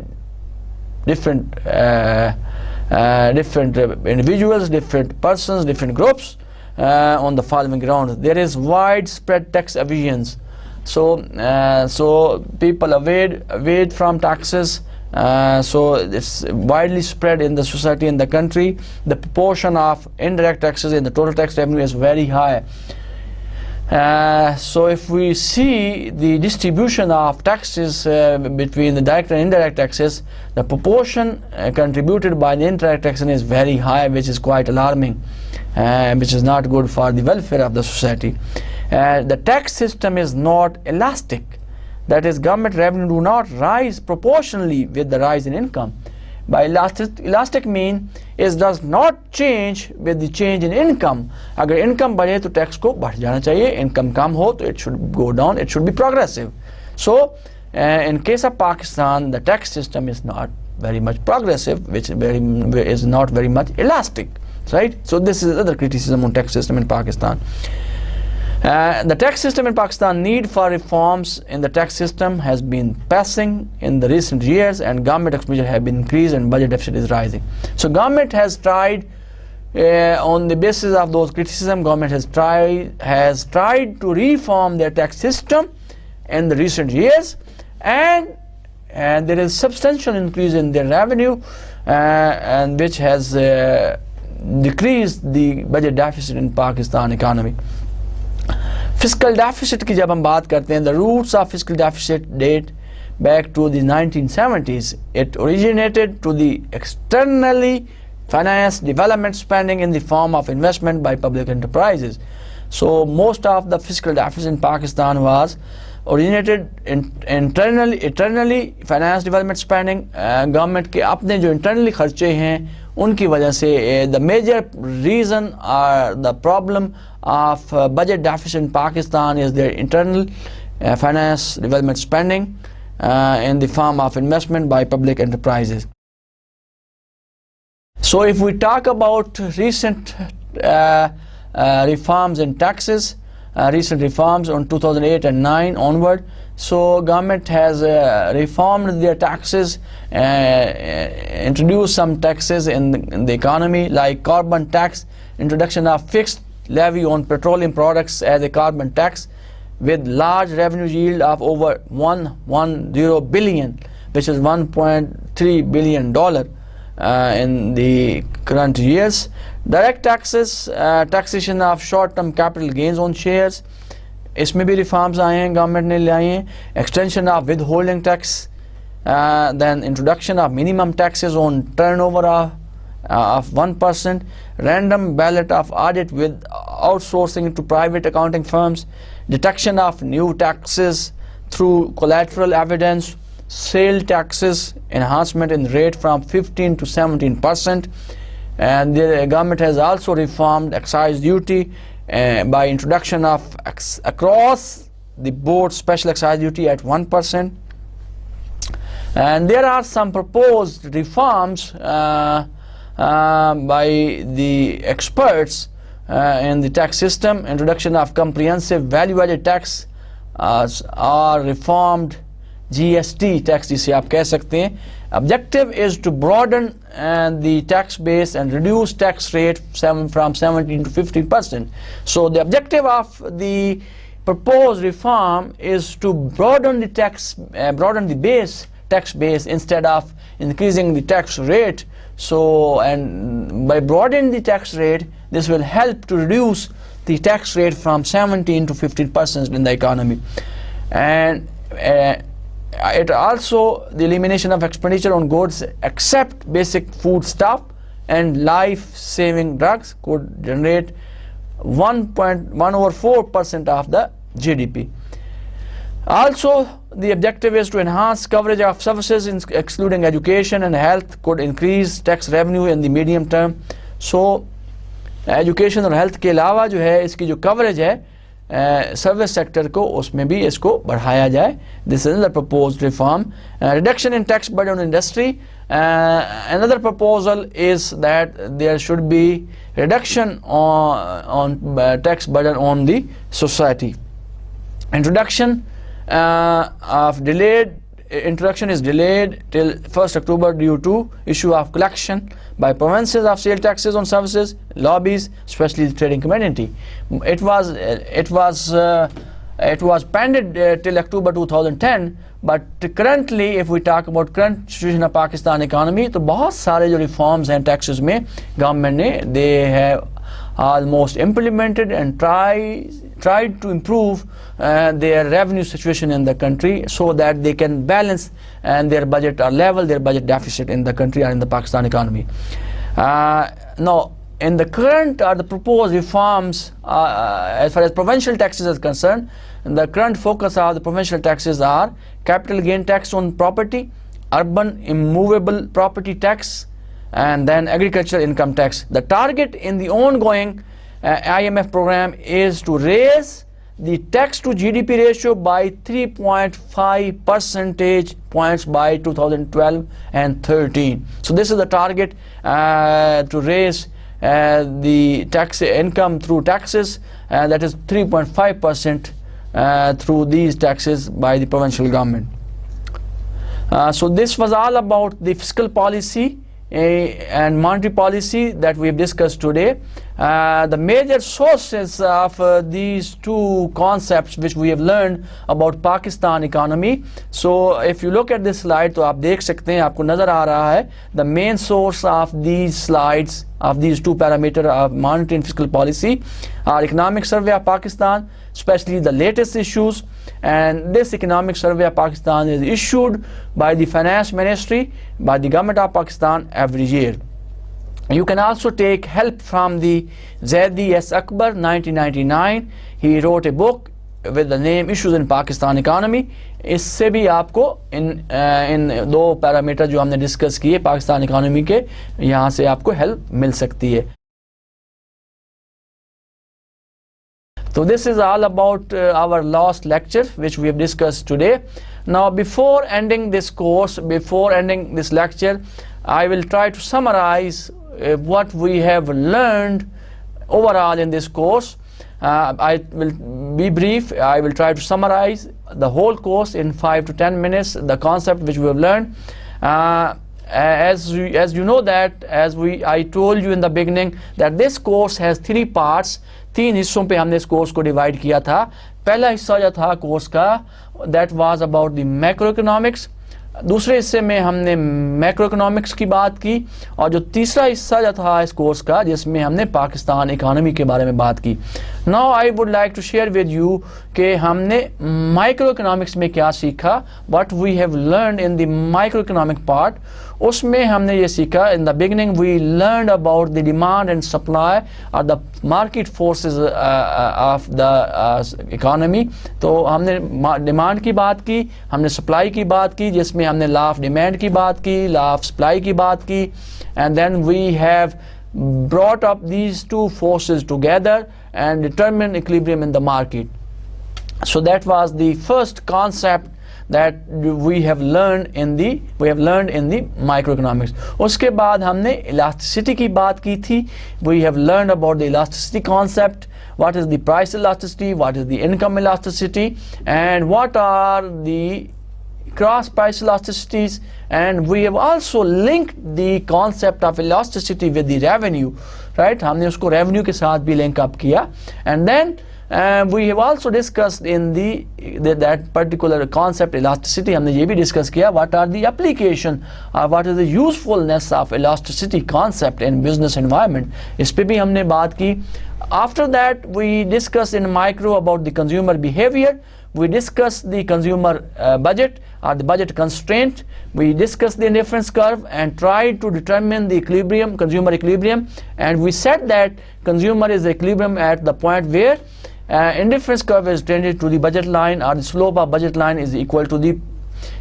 different individuals, different persons, different groups on the following grounds. There is widespread tax evasions. So people evade from taxes. So it's widely spread in the society, in the country. The proportion of indirect taxes in the total tax revenue is very high. So if we see the distribution of taxes between the direct and indirect taxes, the proportion contributed by the indirect taxes is very high, which is quite alarming, which is not good for the welfare of the society. The tax system is not elastic. That is, government revenue do not rise proportionally with the rise in income. By elastic mean is does not change with the change in income. अगर income बढ़े तो tax को बढ़ जाना चाहिए, income कम हो तो it should go down, it should be progressive. So in case of Pakistan, the tax system is not very much progressive, which is not very much elastic, right? So this is another criticism on tax system in Pakistan. The tax system in Pakistan, need for reforms in the tax system has been passing in the recent years, and government expenditure have been increased and budget deficit is rising. So government has tried On the basis of those criticism, government has tried to reform their tax system in the recent years, and there is substantial increase in their revenue, and which has decreased the budget deficit in Pakistan economy. Fiscal deficit की जब हम बात करते हैं, the roots of fiscal deficit date back to the 1970s. It originated to the externally financed development spending in the form of investment by public enterprises. So most of the fiscal deficit in Pakistan was originated internally financed development spending. Government के अपने जो internally खर्चे हैं उनकी वजह से the major reason or the problem of budget deficit in Pakistan is their internal finance development spending in the form of investment by public enterprises. So if we talk about recent reforms in taxes, recent reforms on 2008 and 9 onward, so government has reformed their taxes, introduced some taxes in the economy, like carbon tax, introduction of fixed levy on petroleum products as a carbon tax with large revenue yield of over 110 billion, which is $1.3 billion in the current years. Direct taxes, taxation of short-term capital gains on shares, इसमें भी reforms आए हैं, government ने ले आए हैं. Extension of withholding tax, then introduction of minimum taxes on turnover of 1%, random ballot of audit with outsourcing to private accounting firms, detection of new taxes through collateral evidence, sale taxes, enhancement in rate from 15 to 17%, and the government has also reformed excise duty by introduction of across the board special excise duty at 1%. And there are some proposed reforms by the experts in the tax system, introduction of comprehensive value-added tax or reformed GST tax जिसे आप कह सकते हैं. Objective is to broaden the tax base and reduce tax rate from 17 to 15%. So the objective of the proposed reform is to broaden the tax, broaden the tax base instead of increasing the tax rate. So, and by broadening the tax rate, this will help to reduce the tax rate from 17 to 15% in the economy. And it also, the elimination of expenditure on goods except basic food stuff and life-saving drugs could generate 1.1/4% of the GDP. Also, the objective is to enhance coverage of services excluding education and health, could increase tax revenue in the medium term. So, education और health के अलावा जो है इसकी जो coverage है service sector को उसमें भी इसको बढ़ाया जाए. This is another proposed reform. Reduction in tax burden on industry. Another proposal is that there should be reduction on tax burden on the society. Introduction is delayed till 1st October due to issue of collection by provinces of sale taxes on services, lobbies, especially the trading community. It was pended till October 2010, but currently, if we talk about current situation of Pakistan economy, तो बहुत सारे जो reforms हैं taxes में government ने, they have almost implemented and tried to improve their revenue situation in the country so that they can balance and their budget or level their budget deficit in the country or in the Pakistan economy. Now, in the current or the proposed reforms, as far as provincial taxes is concerned, the current focus of the provincial taxes are capital gain tax on property, urban immovable property tax, and then agricultural income tax. The target in the ongoing IMF program is to raise the tax to GDP ratio by 3.5 percentage points by 2012 and 13. So this is the target to raise the tax income through taxes, that is 3.5% through these taxes by the provincial government. So this was all about the fiscal policy and monetary policy that we have discussed today. The major sources of these two concepts which we have learned about Pakistan economy. So if you look at this slide, तो आप देख सकते हैं, आपको नज़र आ रहा है, the main source of these slides of these two parameters of monetary and fiscal policy are economic survey of Pakistan, especially the latest issues. And this economic survey of Pakistan is issued by the finance ministry, by the government of Pakistan every year. You can also take help from the Zaidi S. Akbar 1999. He wrote a book with the name Issues in Pakistan Economy. इससे भी आपको इन दो parameter जो हमने discuss किए Pakistan economy के, यहाँ से आपको हेल्प मिल सकती है. So this is all about our last lecture which we have discussed today. Now before ending this course, before ending this lecture, I will try to summarize what we have learned overall in this course. I will be brief. I will try to summarize the whole course in 5 to 10 minutes, the concept which we have learned. As you know that, I told you in the beginning that this course has 3 parts. 3 हिस्सों पे हमने इस course को divide किया था. पहला हिस्सा जो था कोर्स का, that was about the macroeconomics. दूसरे हिस्से में हमने मैक्रो इकोनॉमिक्स की बात की, और जो तीसरा हिस्सा जो था इस कोर्स का, जिसमें हमने पाकिस्तान इकोनॉमी के बारे में बात की. Now I would like to share with you कि हमने माइक्रो इकोनॉमिक्स में क्या सीखा, what we have learned in the micro economic part. उसमें हमने ये सीखा, in the beginning we learned about the demand and supply और the market forces of the economy. तो हमने डिमांड की बात की, हमने सप्लाई की बात की, जिसमें हमने लॉ ऑफ डिमांड की बात की, लॉ ऑफ सप्लाई की बात की, and then we have brought up these two forces together and determined equilibrium in the market. So that was the first concept that we have learned in the microeconomics. उसके बाद हमने elasticity की बात की थी. We have learned about the elasticity concept, what is the price elasticity, what is the income elasticity, and what are the cross price elasticities, and we have also linked the concept of elasticity with the revenue, right? हमने उसको revenue के साथ भी link up किया, and then we have also discussed in that particular concept elasticity. हमने ये भी discuss किया what are the application, what is the usefulness of elasticity concept in business environment. इस पे भी हमने बात की. After that we discussed in micro about the consumer behavior. We discussed the consumer budget or the budget constraint. We discussed the indifference curve and tried to determine the equilibrium, consumer equilibrium, and we said that consumer is equilibrium at the point where indifference curve is tended to the budget line, or the slope of budget line is equal to the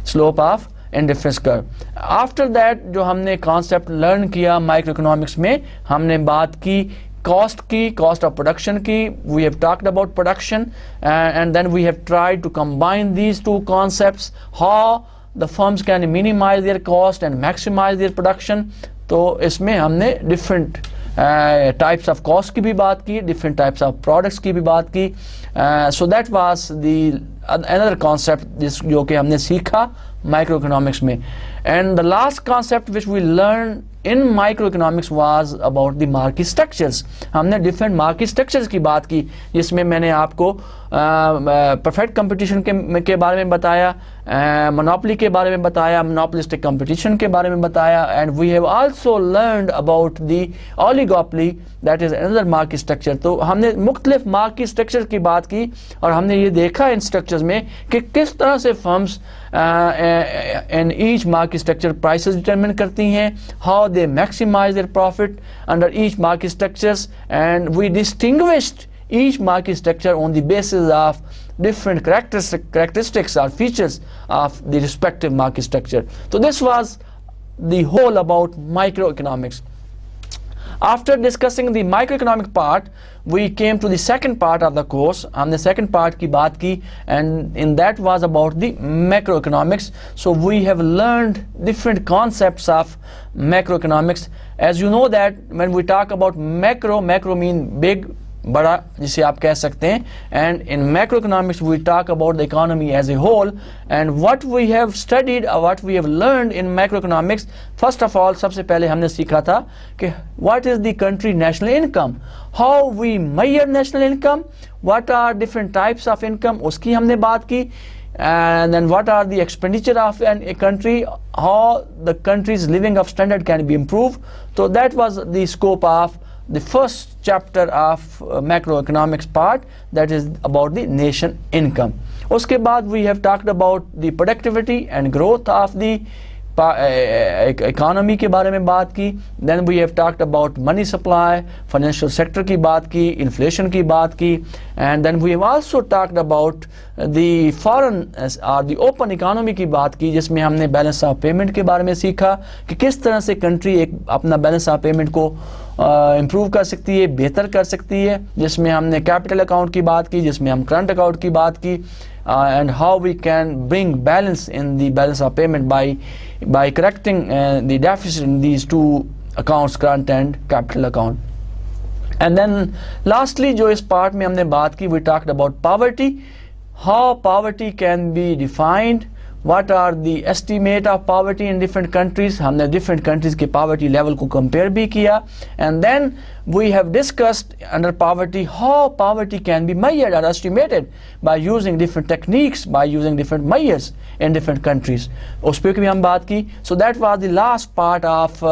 slope of indifference curve. After that जो हमने concept learn किया microeconomics में, हमने बात की cost of production की. We have talked about production, and then we have tried to combine these two concepts, how the firms can minimize their cost and maximize their production. तो इसमें हमने different types of cost की भी बात की, different types of products की भी बात की. So that was the another concept जो कि हमने सीखा microeconomics में. And the last concept which we learned in microeconomics was about the market structures. हमने different market structures की बात की, जिसमें मैंने आपको perfect competition के बारे में बताया, monopoly के बारे में बताया, monopolistic competition के बारे में बताया, and we have also learned about the oligopoly, that is another market structure. तो हमने मुख्तलिफ market structure की बात की, और हमने ये देखा इन structures में कि किस तरह से firms in each market structure prices determine करती हैं, how they maximize their profit under each market structures, and we distinguished each market structure on the basis of different characteristics or features of the respective market structure. So this was the whole about microeconomics. After discussing the microeconomic part, we came to the second part of the course. हमने second part की बात की, and in that was about the macroeconomics. So we have learned different concepts of macroeconomics. As you know that when we talk about macro mean big, बड़ा जिसे आप कह सकते हैं. And in macro economics we talk about the economy as a whole and what we have studied और what we have learned in macro economics. First of all सबसे पहले हमने सीखा था कि what is the country national income, how we measure national income, what are different types of income, उसकी हमने बात की. And then what are the expenditure of a country, how the country's living of standard can be improved. So that was the scope of the first chapter of macroeconomics part, that is about the nation income. Uske baad we have talked about the productivity and growth of the economy के बारे में बात की. Then we have talked about money supply, financial sector की बात की, inflation की बात की. And then we have also talked about the foreign और द ओपन इकोनॉमी की बात की, जिसमें हमने बैलेंस ऑफ पेमेंट के बारे में सीखा कि किस तरह से कंट्री एक अपना बैलेंस ऑफ पेमेंट को इम्प्रूव कर सकती है, बेहतर कर सकती है. जिसमें हमने कैपिटल अकाउंट की बात की, जिसमें हम करंट अकाउंट की बात की. And how we can bring balance in the balance of payment by correcting the deficit in these two accounts, current and capital account. And then lastly जो इस part में हमने बात की, we talked about poverty, how poverty can be defined, what are the estimate of poverty in different countries. हमने different countries के poverty level को compare भी किया. And then we have discussed under poverty how poverty can be measured or estimated by using different techniques, by using different measures in different countries. उस पर भी हम बात की. So that was the last part of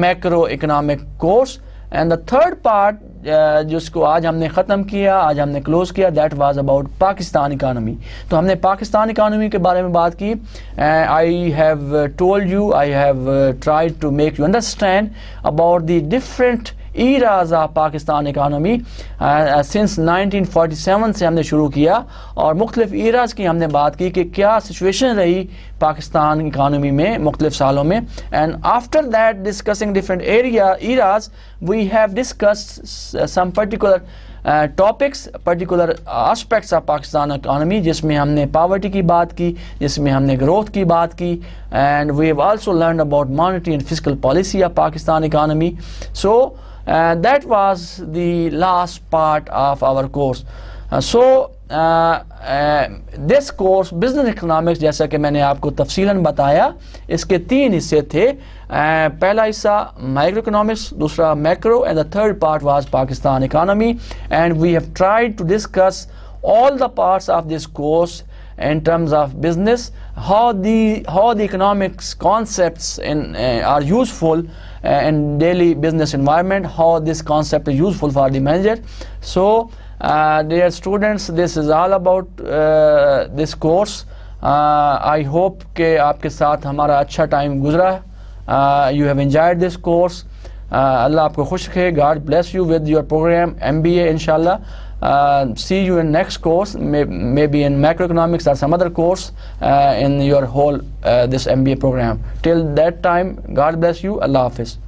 macroeconomic course. And the third part जिसको आज हमने ख़त्म किया, आज हमने क्लोज किया, that was about Pakistan economy. तो हमने पाकिस्तान इकानमी के बारे में बात की. I have told you, I have tried to make you understand about the different eras of Pakistan economy. Since 1947 से हमने शुरू किया और मुख्तलिफ eras की हमने बात की कि क्या सिचुएशन रही पाकिस्तान इकानमी में मुख्तलिफ सालों में. And after that discussing different eras we have discussed some particular topics, particular aspects of Pakistan economy, जिसमें हमने पावर्टी की बात की, जिसमें हमने ग्रोथ की बात की. And we have also learn about monetary and fiscal policy of Pakistan economy. So that was the last part of our course. This course business economics, जैसा कि मैंने आपको तफसीलन बताया, इसके 3 हिस्से थे. पहला हिस्सा माइक्रो इकोनॉमिक्स, दूसरा macro, and the third part was Pakistan economy. And we have tried to discuss all the parts of this course in terms of business, how the economics concepts are useful in daily business environment, how this concept is useful for the manager. So dear students, this is all about this course. I hope कि आपके साथ हमारा अच्छा time गुजरा. You have enjoyed this course. Allah आपको खुश रखे. God bless you with your program MBA inshallah. See you in next course, maybe in macroeconomics or some other course in your whole this MBA program. Till that time, God bless you. Allah Hafiz.